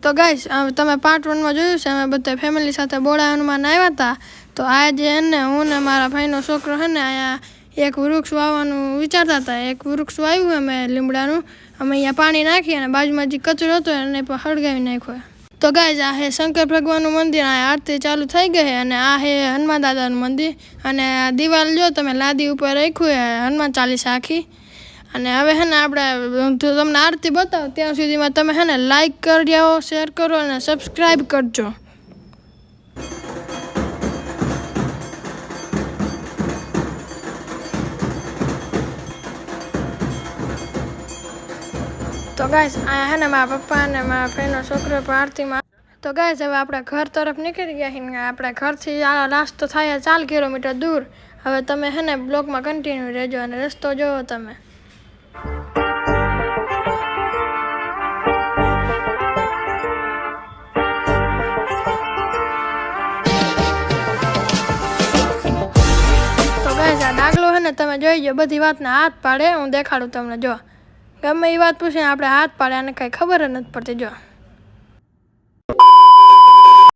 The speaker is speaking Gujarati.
તો ગાઈસ તમે પાર્ટ 1 માં જોયું છે અમે બધા ફેમિલી સાથે બોડા હનુમાન આવ્યા હતા તો આજે એને હું ને મારા ભાઈનો છોકરો છે ને અહીંયા એક વૃક્ષ વાવવાનું વિચારતા હતા એક વૃક્ષ વાવ્યું અમે લીમડાનું અમે અહીંયા પાણી નાખી અને બાજુમાં જે કચરો હતો એને પણ હળગાવી નાખ્યો તો ગાઈસ આ હે શંકર ભગવાનનું મંદિર આ આરતી ચાલુ થઈ ગઈ છે અને આ હે હનુમાન દાદાનું મંદિર અને આ દિવાલ જો તમે લાદી ઉપર રાખ્યું હે હનુમાન ચાલીસા આખી અને હવે હે ને આપણે તમને આરતી બતાવો ત્યાં સુધીમાં તમે હે ને લાઈક કરજો શેર કરો અને સબસ્ક્રાઈબ કરજો તો ગાઈસ આ હે ને મારા પપ્પા અને મારા ભાઈનો છોકરો પણ આરતીમાં તો ગાઈસ હવે આપણે ઘર તરફ નીકળી ગયા છીએ આપણે ઘરથી લાસ્ટ તો થાય 4 કિલોમીટર દૂર હવે તમે હે ને બ્લોગમાં કન્ટિન્યુ રહેજો અને રસ્તો જોવો તમે ડાગલો હે ને તમે જોઈજો બધી વાતના હાથ પાડે હું દેખાડું તમને જો ગમે એ વાત પૂછીને આપણે હાથ પાડે અને કઈ ખબર જ નથી પડતી જો